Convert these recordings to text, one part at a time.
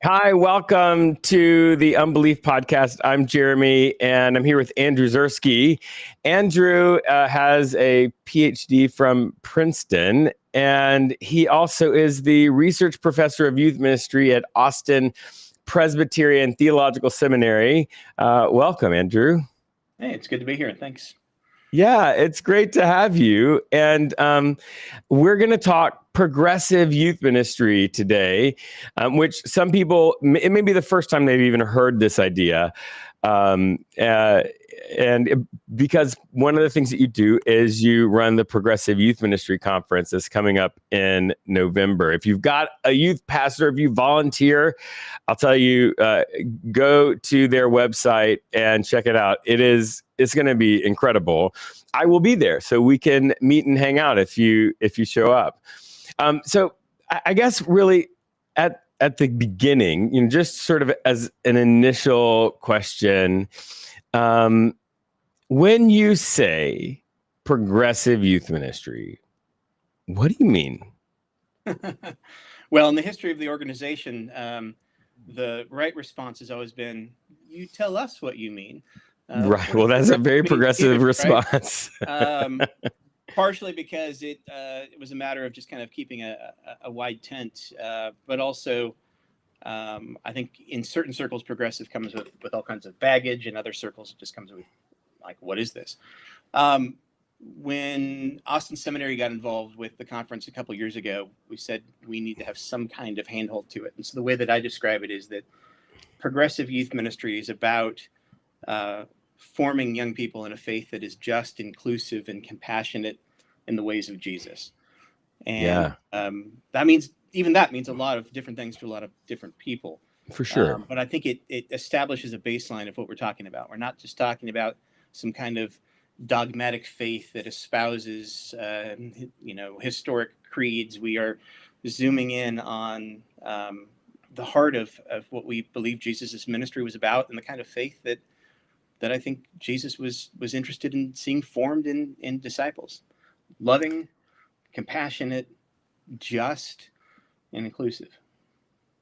Hi, welcome to the Unbelief Podcast. I'm Jeremy, and I'm here with Andrew Zersky. Andrew has a PhD from Princeton, and he also is the research professor of youth ministry at Austin Presbyterian Theological Seminary. Welcome, Andrew. Hey, it's good to be here. Thanks. Yeah, it's great to have you. And we're going to talk progressive youth ministry today, which some people, it may be the first time they've even heard this idea. Because one of the things that you do is you run the Progressive Youth Ministry Conference that's coming up in November. If you've got a youth pastor, if you volunteer, I'll tell you, go to their website and check it out. It's going to be incredible. I will be there, so we can meet and hang out if you show up. So I guess really at the beginning, just sort of as an initial question, when you say progressive youth ministry, what do you mean? Well, in the history of the organization, the right response has always been, you tell us what you mean. Right. Well, that's a very progressive response. Right? Partially because it was a matter of just kind of keeping a wide tent, but also I think in certain circles, progressive comes with all kinds of baggage, and other circles it just comes with like, what is this? When Austin Seminary got involved with the conference a couple of years ago, we said we need to have some kind of handhold to it. And so the way that I describe it is that progressive youth ministry is about forming young people in a faith that is just, inclusive, and compassionate in the ways of Jesus. And that means a lot of different things to a lot of different people. For sure. But I think it establishes a baseline of what we're talking about. We're not just talking about some kind of dogmatic faith that espouses, historic creeds. We are zooming in on the heart of what we believe Jesus' ministry was about, and the kind of faith that I think Jesus was interested in seeing formed in disciples. Loving, compassionate, just, and inclusive.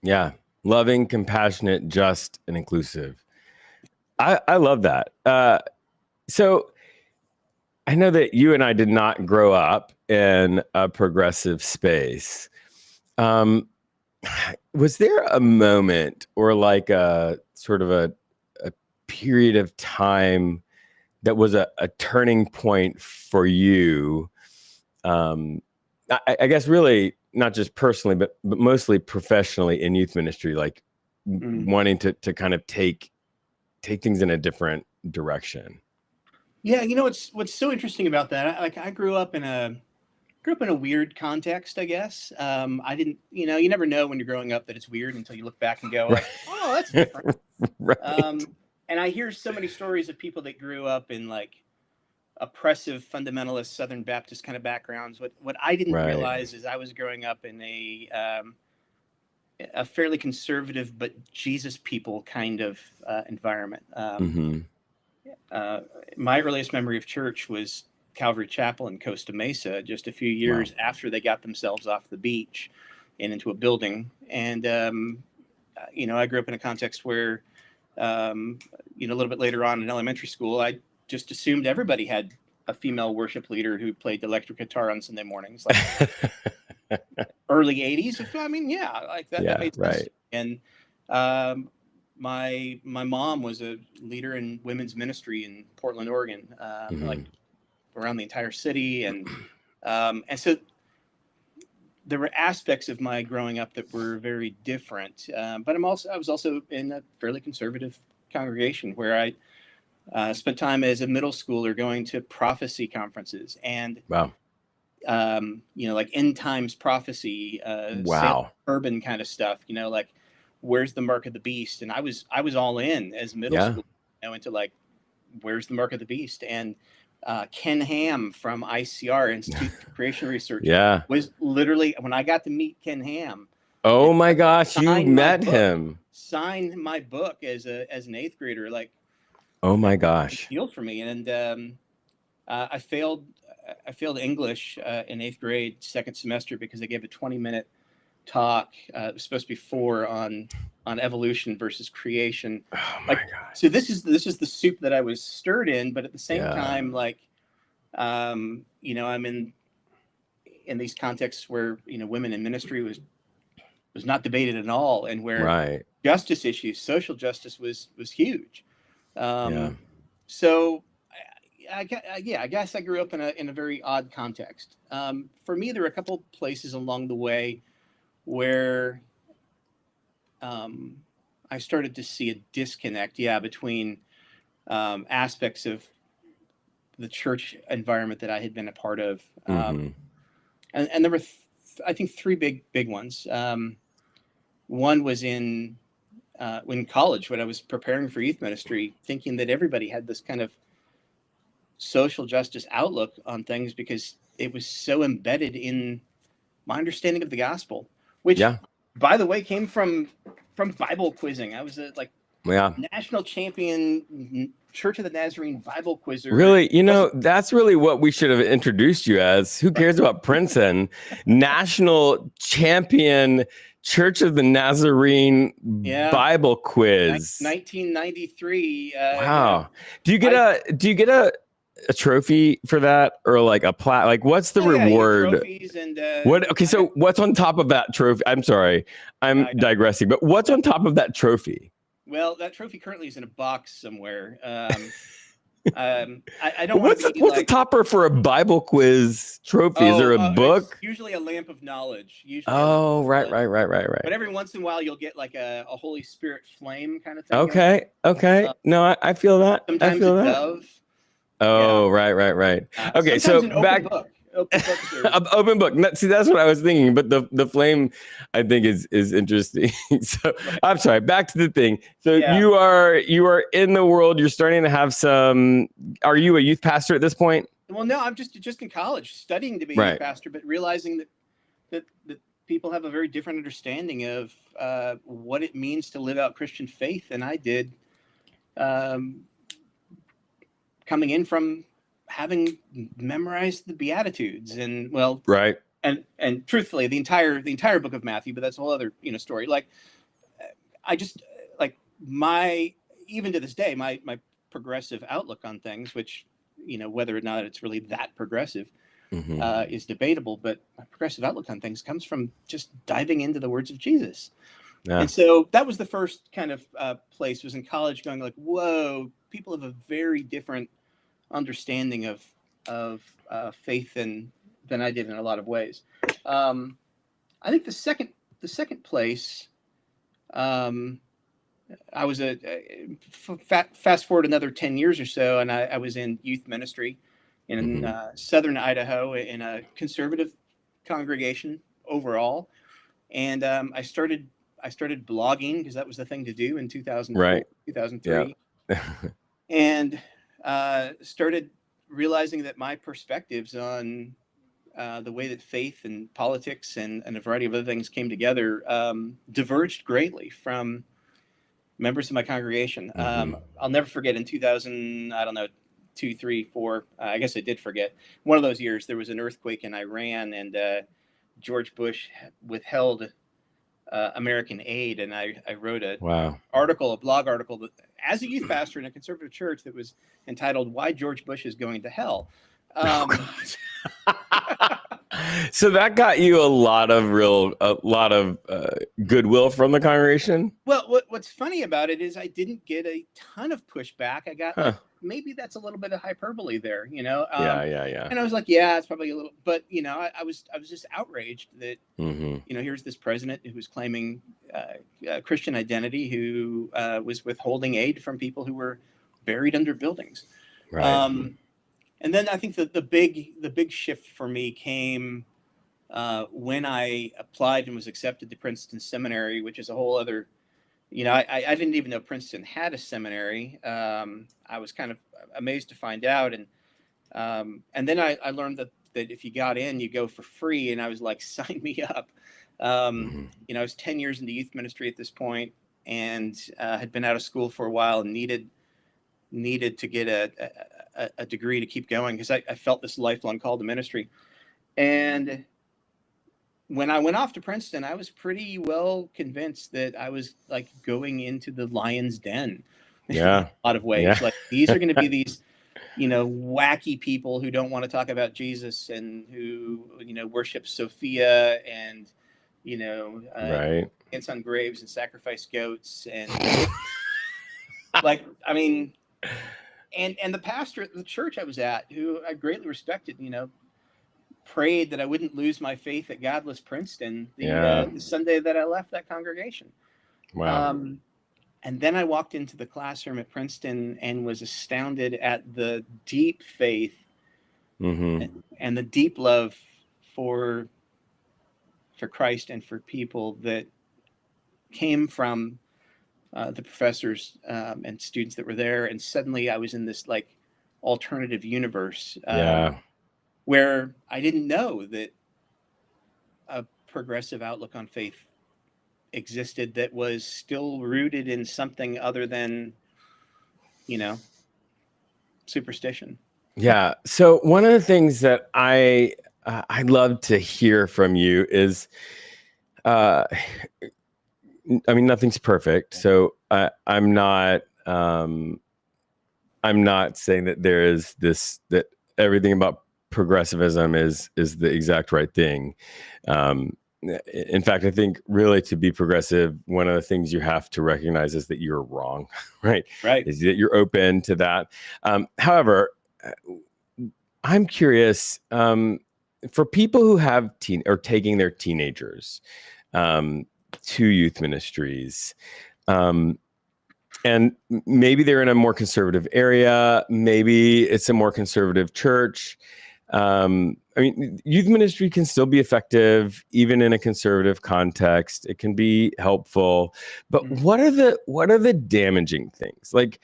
Yeah. Loving, compassionate, just, and inclusive. I love that. So I know that you and I did not grow up in a progressive space. Was there a moment or like a sort of a period of time that was a turning point for you? I guess really not just personally, but mostly professionally in youth ministry, like wanting to kind of take things in a different direction. Yeah, what's so interesting about that? I grew up in a weird context, I guess. I didn't, you never know when you're growing up that it's weird until you look back and go, like, oh, that's different. Right. And I hear so many stories of people that grew up in like oppressive fundamentalist Southern Baptist kind of backgrounds. What I didn't realize is I was growing up in a fairly conservative but Jesus people kind of environment. My earliest memory of church was Calvary Chapel in Costa Mesa, just a few years after they got themselves off the beach and into a building. And I grew up in a context where a little bit later on in elementary school, I just assumed everybody had a female worship leader who played the electric guitar on Sunday mornings, like early 80s. That made sense. Right. And my mom was a leader in women's ministry in Portland, Oregon, like around the entire city. And so there were aspects of my growing up that were very different. But I was also in a fairly conservative congregation where I spent time as a middle schooler going to prophecy conferences and like end times prophecy, urban kind of stuff, like where's the mark of the beast? And I was all in as middle school, into like, where's the mark of the beast? And Ken Ham from ICR, Institute for Creation Research, was literally, when I got to meet Ken Ham. Oh my gosh, you met him. Signed my book as an eighth grader, like. Oh my gosh! Deal for me, and I failed English in eighth grade second semester because they gave a 20-minute talk. It was supposed to be 4 on evolution versus creation. Oh my Like, gosh. so this is the soup that I was stirred in, but at the same Yeah. time, like, you know, I'm in these contexts where, you know, women in ministry was not debated at all, and where Right. justice issues, social justice was huge. Yeah. So yeah, I guess I grew up in a very odd context. For me, there were a couple places along the way where I started to see a disconnect, yeah, between aspects of the church environment that I had been a part of, Mm-hmm. and there were, I think, 3 big ones. One was in college when I was preparing for youth ministry, thinking that everybody had this kind of social justice outlook on things because it was so embedded in my understanding of the gospel, which, Yeah. by the way, came from Bible quizzing. I was a Yeah. national champion Church of the Nazarene Bible quizzer. Really, that's really what we should have introduced you as. Who cares about Princeton? National champion Church of the Nazarene Yeah, Bible quiz. 1993. Wow. Do you get a trophy for that, or like a plat? Like, what's the Yeah, you get reward? trophies and What? Okay, so what's on top of that trophy? I'm sorry, I'm digressing, but what's on top of that trophy? Well, that trophy currently is in a box somewhere. I don't want What's to be the topper for a Bible quiz trophy? Is there a book? It's usually a lamp of knowledge. Right. But every once in a while, you'll get like a Holy Spirit flame kind of thing. Okay. No, I feel that. Sometimes I feel a that. dove. Oh, yeah. Right. Okay, so an back. Open book. See, that's what I was thinking. But the flame, I think, is interesting. So right. I'm sorry. Back to the thing. So you are in the world. You're starting to have some. Are you a youth pastor at this point? Well, no. I'm just in college, studying to be a youth pastor, but realizing that people have a very different understanding of what it means to live out Christian faith than I did. Coming in from having memorized the Beatitudes and right. And truthfully, the entire book of Matthew, but that's a whole other, story. Like, I just even to this day, my progressive outlook on things, which, whether or not it's really that progressive, is debatable, but my progressive outlook on things comes from just diving into the words of Jesus. Yeah. And so that was the first kind of place, was in college, going like, whoa, people have a very different understanding of faith than I did in a lot of ways. I think the second place, I was fast forward another 10 years or so, and I was in youth ministry in southern Idaho in a conservative congregation overall, and I started blogging because that was the thing to do in 2004, 2003, and started realizing that my perspectives on the way that faith and politics and a variety of other things came together diverged greatly from members of my congregation. I'll never forget in 2000, I don't know, 2, 3, 4, I guess I did forget. One of those years, there was an earthquake in Iran, and George Bush withheld American aid, and I wrote a blog article that, as a youth pastor in a conservative church, that was entitled "Why George Bush is Going to Hell." So that got you a lot of goodwill from the congregation. Well, what's funny about it is I didn't get a ton of pushback. I got maybe that's a little bit of hyperbole there, Yeah. And I was like, yeah, it's probably a little, but I was just outraged that here's this president who was claiming Christian identity, who was withholding aid from people who were buried under buildings. Right. And then I think that the big shift for me came when I applied and was accepted to Princeton Seminary, which is a whole other, I didn't even know Princeton had a seminary. I was kind of amazed to find out. And then I learned that if you got in, you go for free. And I was like, sign me up. I was 10 years into youth ministry at this point, and had been out of school for a while and needed to get a degree to keep going, because I felt this lifelong call to ministry. And when I went off to Princeton, I was pretty well convinced that I was like going into the lion's den in Yeah. a lot of ways. Yeah. Like these are going to be these, wacky people who don't want to talk about Jesus and who, worship Sophia and, Right. dance on graves and sacrifice goats. And like, I mean, and the pastor at the church I was at, who I greatly respected, prayed that I wouldn't lose my faith at godless Princeton Yeah. the Sunday that I left that congregation. Wow. And then I walked into the classroom at Princeton and was astounded at the deep faith and the deep love for Christ and for people that came from the professors and students that were there. And suddenly I was in this like alternative universe Yeah. where I didn't know that a progressive outlook on faith existed that was still rooted in something other than, superstition. Yeah. So one of the things that I'd love to hear from you is, I mean, nothing's perfect. So I'm not saying that there is that everything about progressivism is the exact right thing. In fact, I think really to be progressive, one of the things you have to recognize is that you're wrong, right? Right. Is that you're open to that. However, I'm curious, for people who have taking their teenagers to youth ministries, and maybe they're in a more conservative area, maybe it's a more conservative church. I mean, youth ministry can still be effective even in a conservative context. It can be helpful, but what are the damaging things? Like,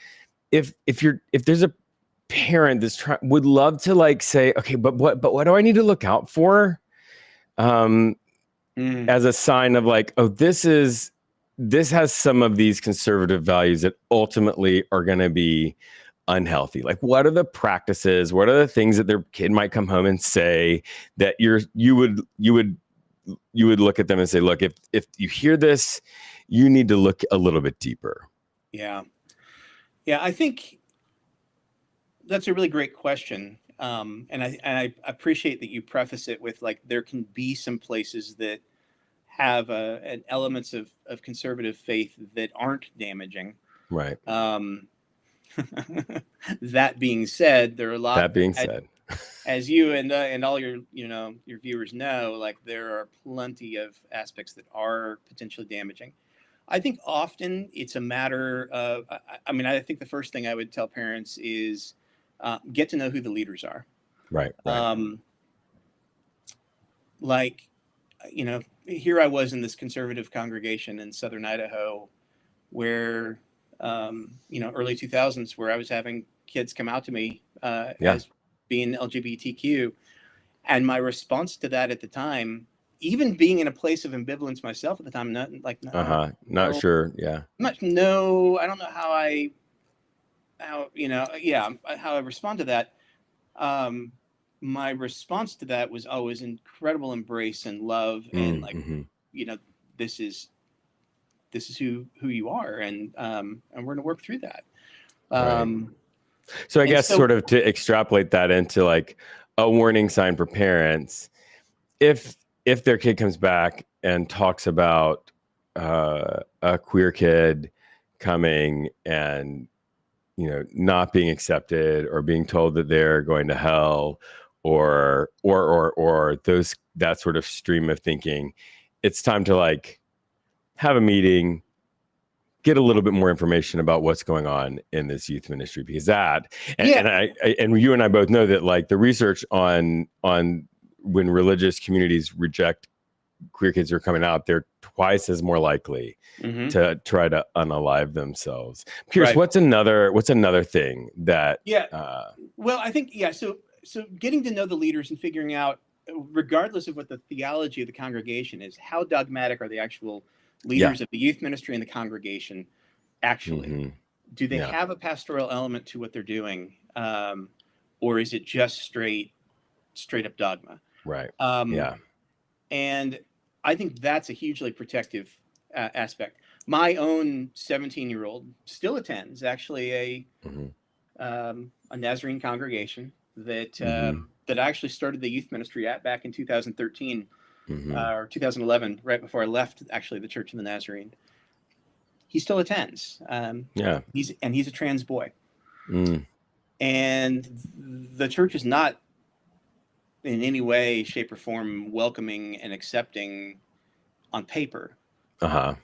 if there's a parent that's would love to like say, okay, but what do I need to look out for? As a sign of like, oh, this has some of these conservative values that ultimately are going to be unhealthy. Like, what are the practices? What are the things that their kid might come home and say that you would look at them and say, look, if you hear this, you need to look a little bit deeper. Yeah. I think that's a really great question. And I appreciate that you preface it with like, there can be some places that have an elements of conservative faith that aren't damaging. Right. That being said, there are a lot. That being said, as you and all your your viewers know, like there are plenty of aspects that are potentially damaging. I think often it's a matter of. I mean, I think the first thing I would tell parents is get to know who the leaders are. Right. Like, here I was in this conservative congregation in Southern Idaho, where early 2000s, where I was having kids come out to me as being LGBTQ. And my response to that at the time, even being in a place of ambivalence myself at the time, not sure. Yeah. I don't know how I respond to that. My response to that was always incredible embrace and love and this is who you are, and we're going to work through that. So I guess sort of to extrapolate that into like a warning sign for parents, if their kid comes back and talks about a queer kid coming and not being accepted or being told that they're going to hell or that sort of stream of thinking, it's time to like have a meeting, get a little bit more information about what's going on in this youth ministry, because and you and I both know that like the research on when religious communities reject queer kids who are coming out, they're twice as more likely to try to unalive themselves. I'm curious, what's another thing that well, I think so getting to know the leaders and figuring out, regardless of what the theology of the congregation is, how dogmatic are the actual leaders of the youth ministry and the congregation actually? Do they have a pastoral element to what they're doing, or is it just straight up dogma? Right. And I think that's a hugely protective aspect. My own 17-year-old still attends actually a Nazarene congregation that that I actually started the youth ministry at back in 2013 or 2011, right before I left actually the Church of the Nazarene. He still attends. He's a trans boy, and the church is not in any way, shape, or form welcoming and accepting on paper. But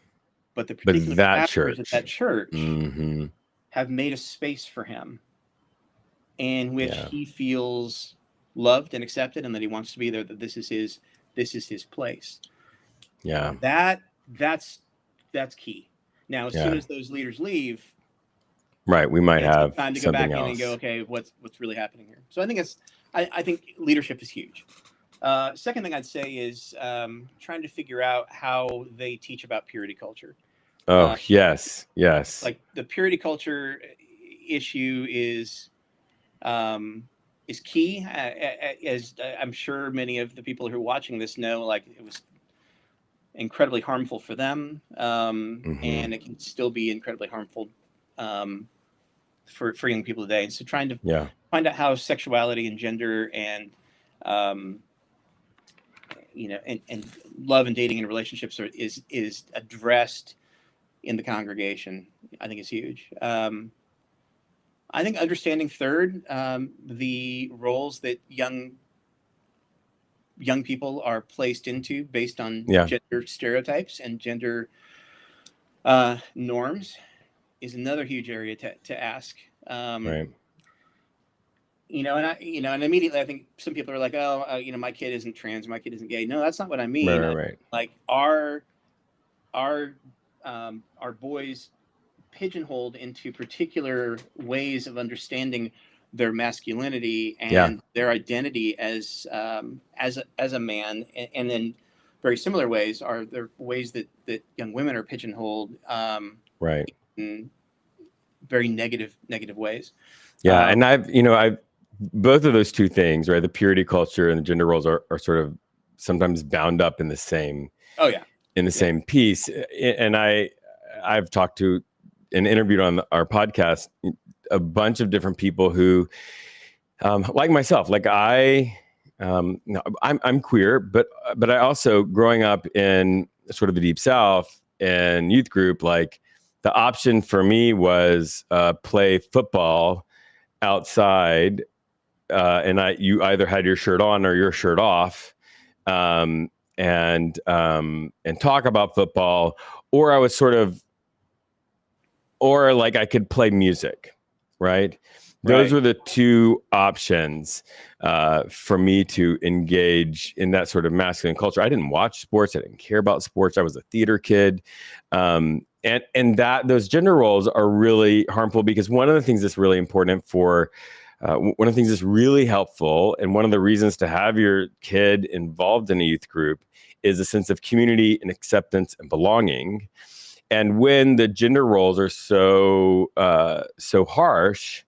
the particular pastors at that church have made a space for him in which he feels loved and accepted, and that he wants to be there. That this is his place. Yeah, that's key. Now, as soon as those leaders leave, right, we might have time to go back in and go, okay, what's really happening here? So I think I think leadership is huge. Second thing I'd say is trying to figure out how they teach about purity culture. Yes. Like the purity culture issue is key. As I'm sure many of the people who are watching this know, like it was incredibly harmful for them, and it can still be incredibly harmful for young people today. And so trying to find out how sexuality and gender and and love and dating and relationships is addressed in the congregation, I think is huge. I think understanding third, the roles that young people are placed into based on gender stereotypes and gender norms is another huge area to ask. Right. And immediately I think some people are like, my kid isn't trans, my kid isn't gay. No, that's not what I mean. Right. Like our boys pigeonholed into particular ways of understanding their masculinity and their identity as a man, and then very similar ways are there ways that young women are pigeonholed right in very negative ways. And I've both of those two things, right? The purity culture and the gender roles are sort of sometimes bound up in the same same piece. And I've talked to and interviewed on our podcast a bunch of different people who like myself, like I'm queer, but I also, growing up in sort of the Deep South and youth group, like the option for me was play football outside, and you either had your shirt on or your shirt off, and talk about football, or I was sort of, or like I could play music, right? Those were the two options for me to engage in that sort of masculine culture. I didn't watch sports. I didn't care about sports. I was a theater kid. And that those gender roles are really harmful, because one of the things that's really important for, one of the things that's really helpful, and one of the reasons to have your kid involved in a youth group, is a sense of community and acceptance and belonging. And when the gender roles are so harsh,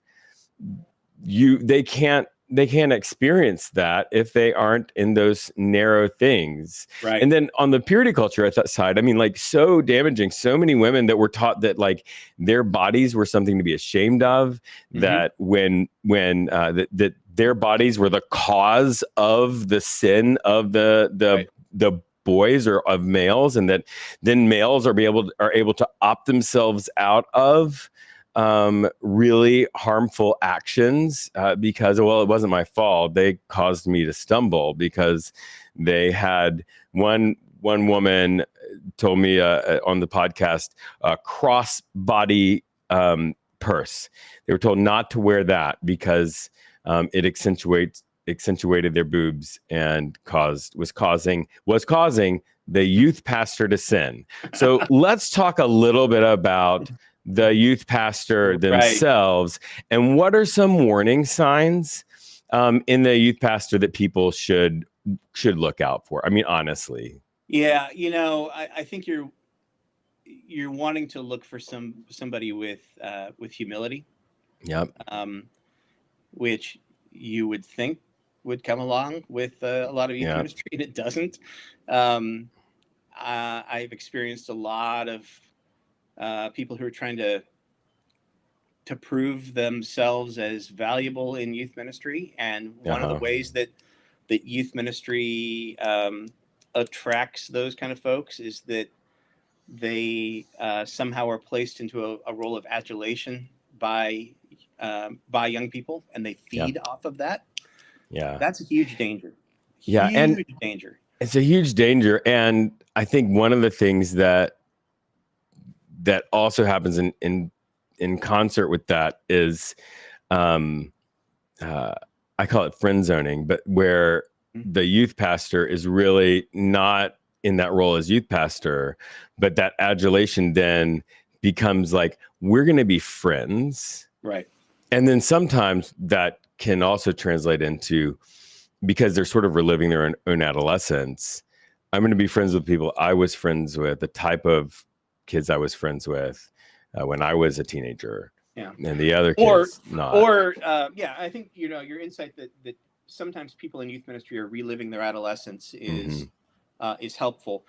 they can't experience that if they aren't in those narrow things. Right. And then on the purity culture side, I mean, like, so damaging. So many women that were taught that like their bodies were something to be ashamed of, that when that their bodies were the cause of the sin of the boys or of males, and that then males are able to opt themselves out of really harmful actions because, well, it wasn't my fault. They caused me to stumble because they had one woman told me on the podcast, cross-body purse. They were told not to wear that because it accentuated their boobs and was causing the youth pastor to sin. So let's talk a little bit about the youth pastor themselves, and what are some warning signs in the youth pastor that people should look out for? I mean, honestly. Yeah, I think you're wanting to look for somebody with humility. Yep. Which you would think would come along with a lot of youth ministry, and it doesn't. I've experienced a lot of people who are trying to prove themselves as valuable in youth ministry. And one of the ways that youth ministry attracts those kind of folks is that they somehow are placed into a role of adulation by young people, and they feed off of that. Yeah. That's a huge danger. Yeah. Huge danger. It's a huge danger. And I think one of the things that also happens in concert with that is, I call it friend zoning, but where the youth pastor is really not in that role as youth pastor, but that adulation then becomes like, we're going to be friends. Right. And then sometimes that can also translate into, because they're sort of reliving their own adolescence, I'm going to be friends with people I was friends with, the type of kids I was friends with when I was a teenager. Yeah. And the other kids not. Yeah, I think, your insight that sometimes people in youth ministry are reliving their adolescence is helpful.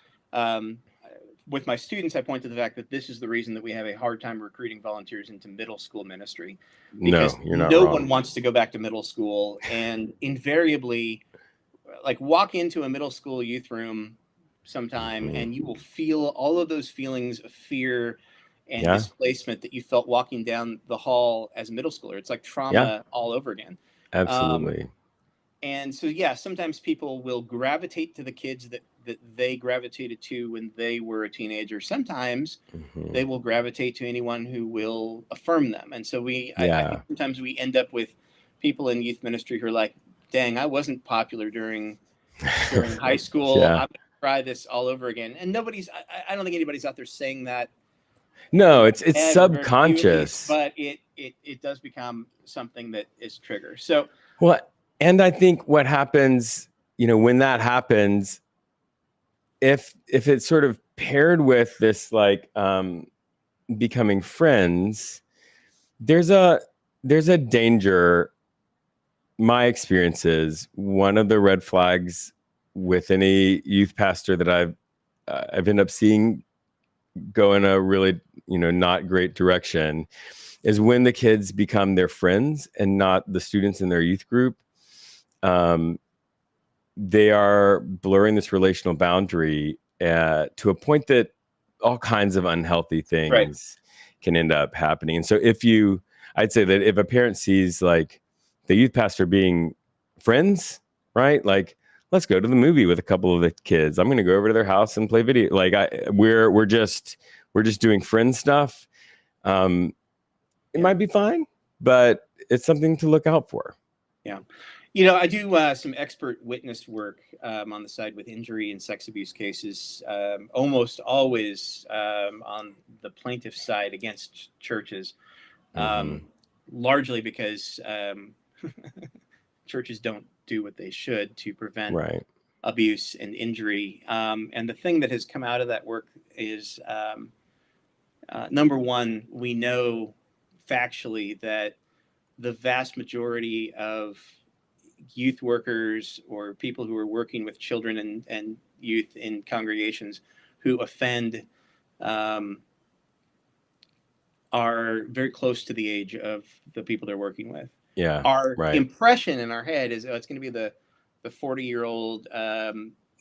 With my students, I point to the fact that this is the reason that we have a hard time recruiting volunteers into middle school ministry. Because you're not no wrong. one wants to go back to middle school, and invariably, like, walk into a middle school youth room sometime and you will feel all of those feelings of fear and displacement that you felt walking down the hall as a middle schooler. It's like trauma all over again. Absolutely. And so, sometimes people will gravitate to the kids that they gravitated to when they were a teenager. Sometimes they will gravitate to anyone who will affirm them. And so I think sometimes we end up with people in youth ministry who are like, dang, I wasn't popular during high school. I'm going to try this all over again. And I don't think anybody's out there saying that. No, it's subconscious, but it does become something that is trigger. So, and I think what happens, when that happens, if it's sort of paired with this, like, becoming friends, there's a danger. My experience is one of the red flags with any youth pastor that I've ended up seeing go in a really, not great direction, is when the kids become their friends and not the students in their youth group. They are blurring this relational boundary to a point that all kinds of unhealthy things can end up happening. And so I'd say that if a parent sees, like, the youth pastor being friends, right? Like, let's go to the movie with a couple of the kids. I'm going to go over to their house and play video. Like, we're just doing friend stuff. It might be fine, but it's something to look out for. Yeah. I do some expert witness work on the side with injury and sex abuse cases, almost always on the plaintiff's side against churches, largely because churches don't do what they should to prevent abuse and injury. And the thing that has come out of that work is, number one, we know factually that the vast majority of youth workers or people who are working with children and youth in congregations who offend are very close to the age of the people they're working with. Yeah. Our impression in our head is, it's going to be the 40-year-old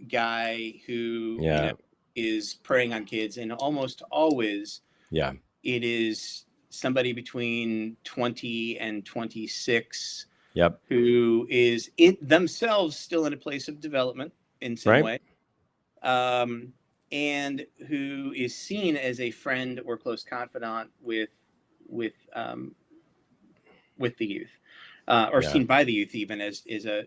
guy who is preying on kids, and almost always it is somebody between 20 and 26 who is themselves still in a place of development in some way, and who is seen as a friend or close confidant with the youth, or seen by the youth even as a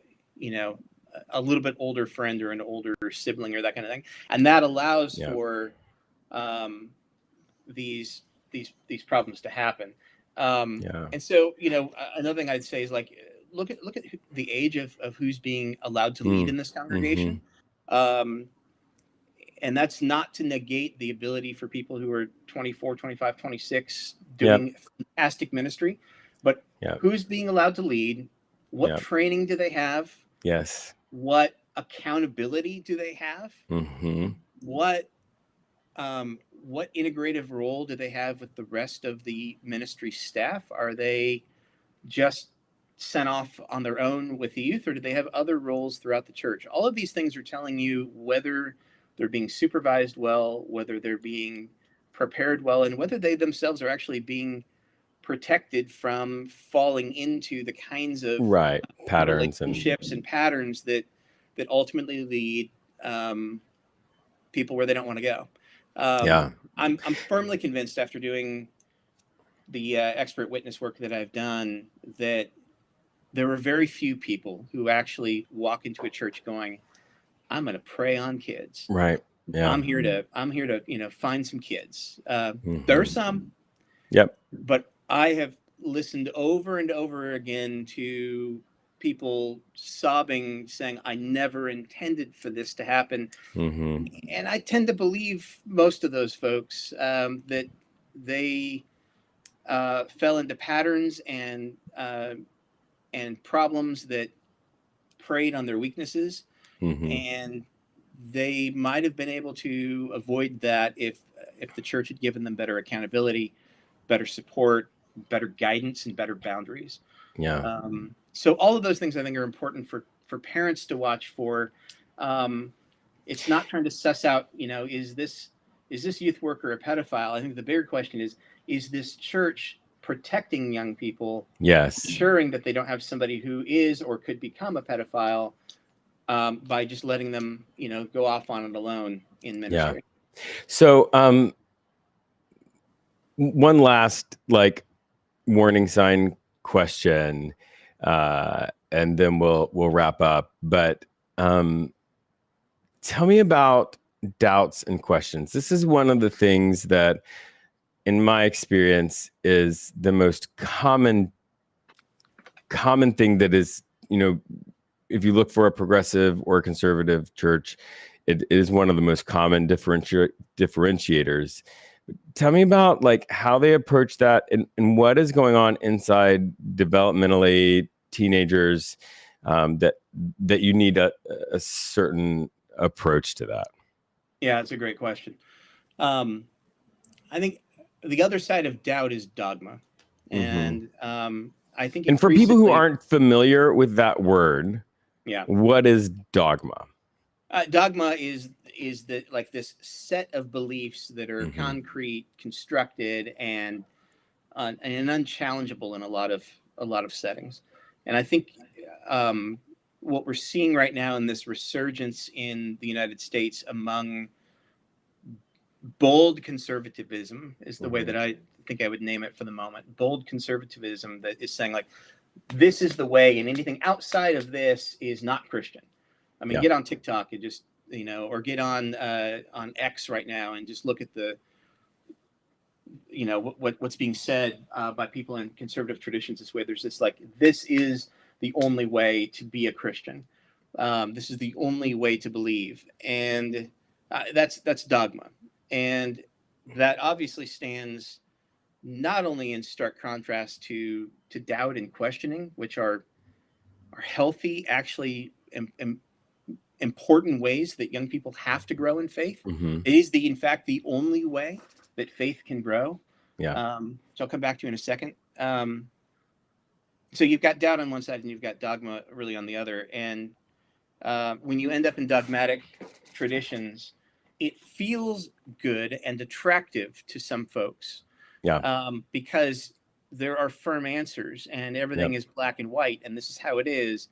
little bit older friend or an older sibling or that kind of thing, and that allows for these problems to happen. And so, another thing I'd say is, like, look at the age of who's being allowed to lead in this congregation. And that's not to negate the ability for people who are 24, 25, 26 doing fantastic ministry, but who's being allowed to lead? What training do they have? Yes. What accountability do they have? What what integrative role do they have with the rest of the ministry staff? Are they just sent off on their own with the youth, or do they have other roles throughout the church? All of these things are telling you whether they're being supervised well, whether they're being prepared well, and whether they themselves are actually being protected from falling into the kinds of Right. Patterns relationships and patterns that ultimately lead people where they don't want to go. yeah. I'm firmly convinced after doing the expert witness work that I've done that there are very few people who actually walk into a church going, "I'm going to prey on kids. Right. Yeah. I'm here to find some kids." Mhm. There are some, Yep. but I have listened over and over again to people sobbing, saying, "I never intended for this to happen." Hmm. And I tend to believe most of those folks that they fell into patterns and problems that preyed on their weaknesses, Hmm. and they might have been able to avoid that if the church had given them better accountability, better support, better guidance, and better boundaries. Yeah. So all of those things I think are important for parents to watch for. It's not trying to suss out, is this youth worker a pedophile? I think the bigger question is this church protecting young people, Yes. ensuring that they don't have somebody who is or could become a pedophile by just letting them, go off on it alone in ministry. Yeah. So, one last warning sign question, and then we'll wrap up. But tell me about doubts and questions. This is one of the things that, in my experience, is the most common thing that is, if you look for a progressive or a conservative church, it is one of the most common differentiators. Tell me about how they approach that, and what is going on inside developmentally teenagers, that you need a certain approach to that. Yeah, it's a great question. I think the other side of doubt is dogma. And I think And for people who aren't familiar with that word, what is dogma? Dogma is that this set of beliefs that are concrete, constructed, and unchallengeable in a lot of settings. And I think what we're seeing right now in this resurgence in the United States among bold conservatism is the way that I think I would name it for the moment. Bold conservatism that is saying this is the way, and anything outside of this is not Christian. I mean, get on TikTok and just, or get on X right now and just look at the, what's being said by people in conservative traditions this way. There's this this is the only way to be a Christian. This is the only way to believe. And that's dogma. And that obviously stands not only in stark contrast to doubt and questioning, which are healthy, actually important ways that young people have to grow in faith. It is in fact the only way that faith can grow. So I'll come back to you in a second. So you've got doubt on one side and you've got dogma really on the other. And when you end up in dogmatic traditions, it feels good and attractive to some folks. Because there are firm answers and everything is black and white and this is how it is,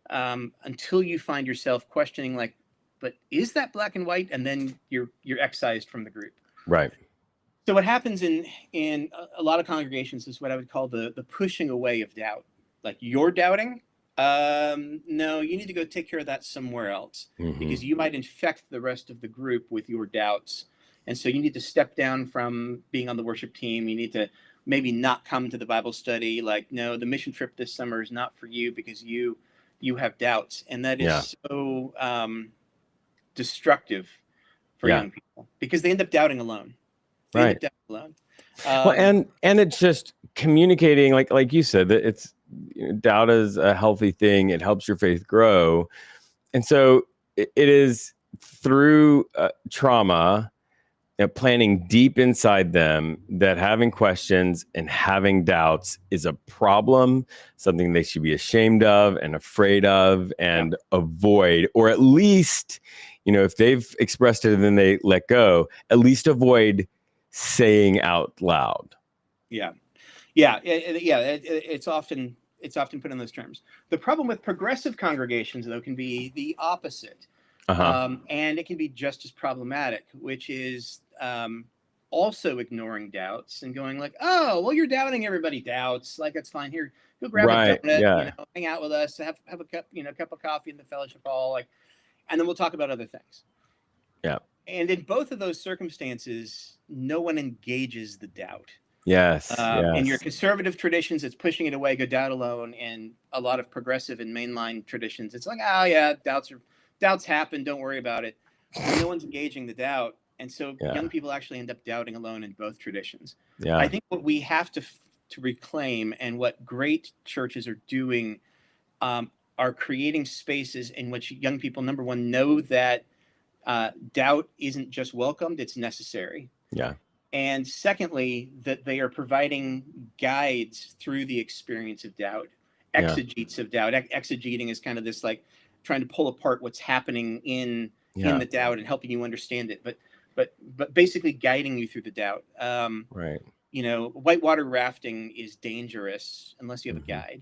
until you find yourself questioning but is that black and white? And then you're excised from the group. Right. So what happens in a lot of congregations is what I would call the pushing away of doubt. You're doubting? No, you need to go take care of that somewhere else, because you might infect the rest of the group with your doubts. And so you need to step down from being on the worship team. You need to maybe not come to the Bible study. No, the mission trip this summer is not for you because you have doubts. And that is so destructive for young people because they end up doubting alone. They end up doubting alone. Well, and it's just communicating, like you said, that it's doubt is a healthy thing. It helps your faith grow. And so it is through trauma planting deep inside them that having questions and having doubts is a problem, something they should be ashamed of and afraid of and avoid, or at least, if they've expressed it and then they let go, at least avoid saying out loud. Yeah. It's often put in those terms. The problem with progressive congregations, though, can be the opposite. And it can be just as problematic, which is also ignoring doubts and going like, oh, well, you're doubting, everybody doubts. Like, it's fine. Here, go grab a donut, hang out with us, have a cup, cup of coffee in the fellowship hall, and then we'll talk about other things. Yeah. And in both of those circumstances, no one engages the doubt. Yes. In your conservative traditions, it's pushing it away, go doubt alone. And a lot of progressive and mainline traditions, it's like, oh yeah, doubts happen, don't worry about it. No one's engaging the doubt. And so young people actually end up doubting alone in both traditions. Yeah. I think what we have to reclaim, and what great churches are doing, are creating spaces in which young people, number one, know that doubt isn't just welcomed, it's necessary. Yeah. And secondly, that they are providing guides through the experience of doubt, exegetes of doubt. Exegeting is kind of this, like, trying to pull apart what's happening in the doubt and helping you understand it, but basically guiding you through the doubt. Right. Whitewater rafting is dangerous unless you have a guide.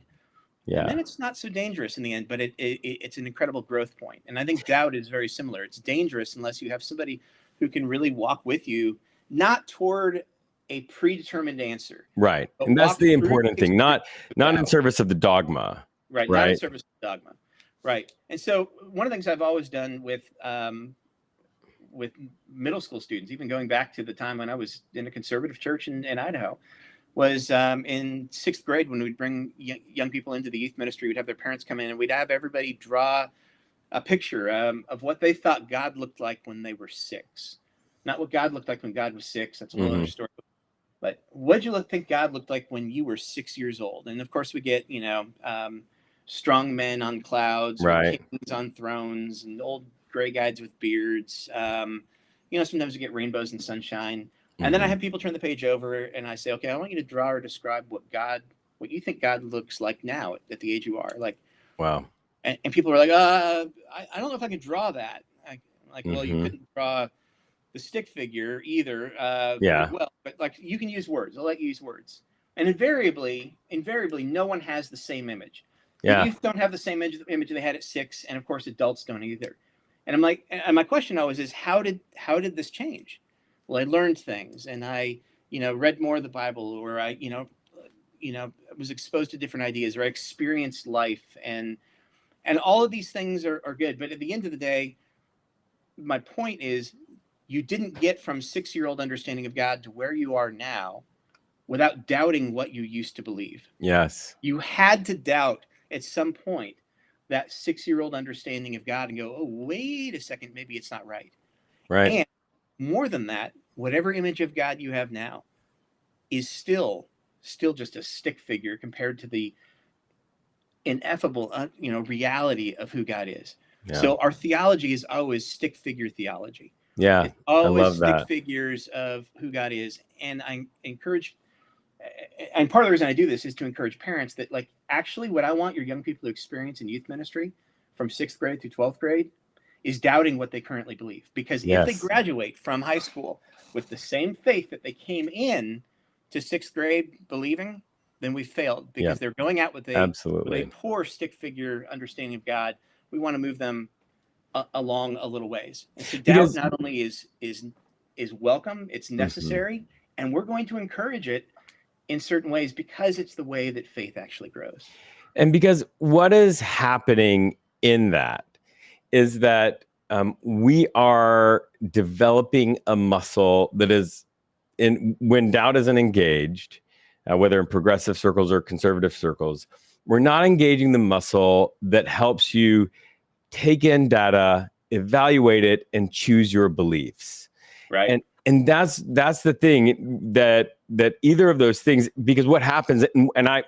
Yeah. And then it's not so dangerous in the end, but it's an incredible growth point. And I think doubt is very similar. It's dangerous unless you have somebody who can really walk with you, not toward a predetermined answer. Right. And that's the important thing, not in service of the dogma. Right. Not in service of the dogma. Right. And so one of the things I've always done with middle school students, even going back to the time when I was in a conservative church in Idaho, was in sixth grade, when we'd bring young people into the youth ministry, we'd have their parents come in and we'd have everybody draw a picture of what they thought God looked like when they were 6. Not what God looked like when God was 6. That's a whole other story. But what did you think God looked like when you were 6 years old? And of course we get, strong men on clouds, kings on thrones, and old gray guys with beards. Sometimes we get rainbows and sunshine. And then I have people turn the page over and I say, okay, I want you to draw or describe what you think God looks like now at the age you are. Like, wow. And people are like, I don't know if I can draw that. Well, you couldn't draw the stick figure either. Well, but like, you can use words. I'll let you use words. And invariably, no one has the same image. Yeah. Youth don't have the same image they had at 6, and of course, adults don't either. And I'm like, and my question always is, how did this change? Well, I learned things, and I, read more of the Bible, or I, was exposed to different ideas, or I experienced life, and all of these things are good. But at the end of the day, my point is, you didn't get from 6-year-old understanding of God to where you are now without doubting what you used to believe. Yes. You had to doubt at some point that 6-year-old understanding of God and go, oh, wait a second, maybe it's not right. Right. And more than that, whatever image of God you have now is still just a stick figure compared to the ineffable, reality of who God is. Yeah. So our theology is always stick figure theology. Yeah, it's always, I love that. Stick figures of who God is. And I encourage, and part of the reason I do this is to encourage parents that, like, actually what I want your young people to experience in youth ministry from 6th grade through 12th grade is doubting what they currently believe. Because if they graduate from high school with the same faith that they came in to 6th grade believing, then we failed, because they're going out with a poor stick figure understanding of God. We want to move them along a little ways. And so doubt not only is welcome, it's necessary, and we're going to encourage it in certain ways because it's the way that faith actually grows. And because what is happening in that is that we are developing a muscle that is, when doubt isn't engaged, whether in progressive circles or conservative circles, we're not engaging the muscle that helps you take in data, evaluate it, and choose your beliefs. Right. And that's the thing, that either of those things, because what happens, and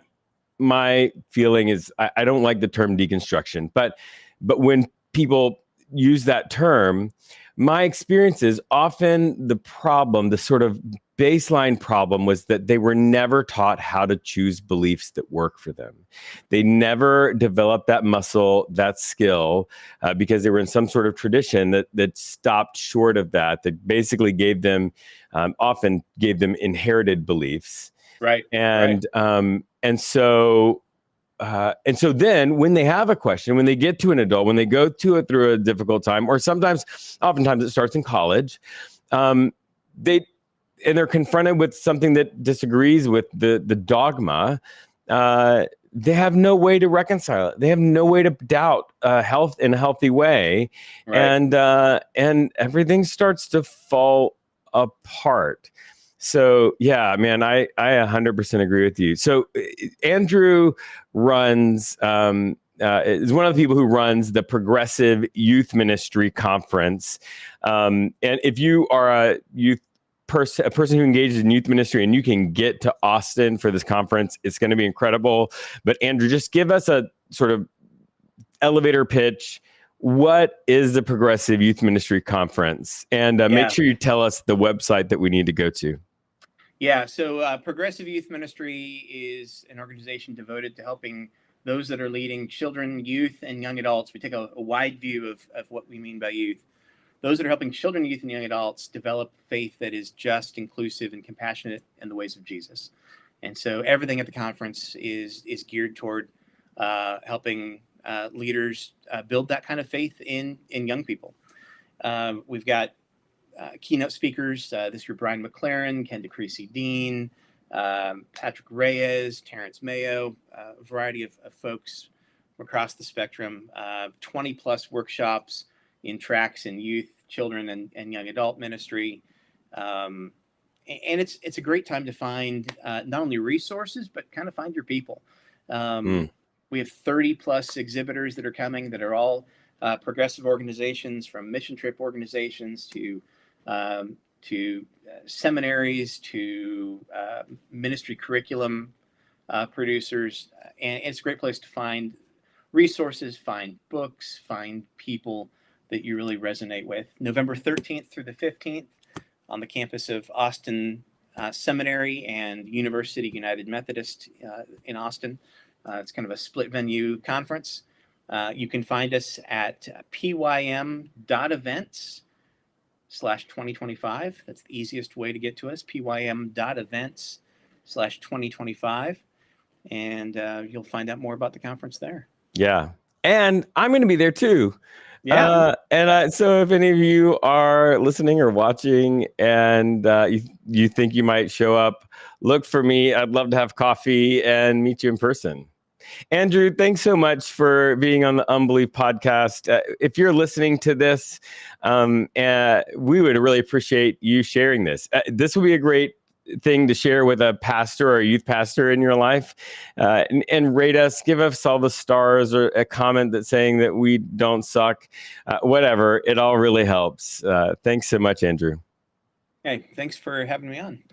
my feeling is, I don't like the term deconstruction, but when people use that term, my experience is often the problem, the sort of baseline problem, was that they were never taught how to choose beliefs that work for them. They never developed that muscle, that skill, because they were in some sort of tradition that stopped short of that basically gave them, often gave them inherited beliefs. Right. And so then when they have a question, when they get to an adult, when they go through a difficult time, or oftentimes it starts in college, they're confronted with something that disagrees with the dogma. They have no way to reconcile it. They have no way to doubt health in a healthy way. Right. And everything starts to fall apart. So yeah, man, I 100% agree with you. So Andrew runs, is one of the people who runs the Progressive Youth Ministry Conference. And if you are a person who engages in youth ministry and you can get to Austin for this conference, it's going to be incredible. But Andrew, just give us a sort of elevator pitch. What is the Progressive Youth Ministry Conference? And make sure you tell us the website that we need to go to. Yeah, so Progressive Youth Ministry is an organization devoted to helping those that are leading children, youth, and young adults. We take a wide view of what we mean by youth. Those that are helping children, youth, and young adults develop faith that is just, inclusive, and compassionate in the ways of Jesus. And so everything at the conference is geared toward helping leaders build that kind of faith in young people. We've got keynote speakers this year: Brian McLaren, Ken DeCreasy Dean, Patrick Reyes, Terrence Mayo, a variety of folks from across the spectrum, 20 plus workshops in tracks in youth, children, and young adult ministry. And it's a great time to find not only resources, but kind of find your people. We have 30 plus exhibitors that are coming that are all progressive organizations, from mission trip organizations to seminaries to ministry curriculum producers. And it's a great place to find resources, find books, find people that you really resonate with. November 13th through the 15th on the campus of Austin Seminary and University United Methodist in Austin. It's kind of a split venue conference. You can find us at pym.events/2025. That's the easiest way to get to us, pym.events/2025. And you'll find out more about the conference there. Yeah. And I'm going to be there too. Yeah. So if any of you are listening or watching and you think you might show up, look for me. I'd love to have coffee and meet you in person. Andrew, thanks so much for being on the Unbelief podcast. If you're listening to this, we would really appreciate you sharing this. This will be a great thing to share with a pastor or a youth pastor in your life, and rate us, give us all the stars or a comment that's saying that we don't suck, whatever. It all really helps. Thanks so much, Andrew. Hey, thanks for having me on.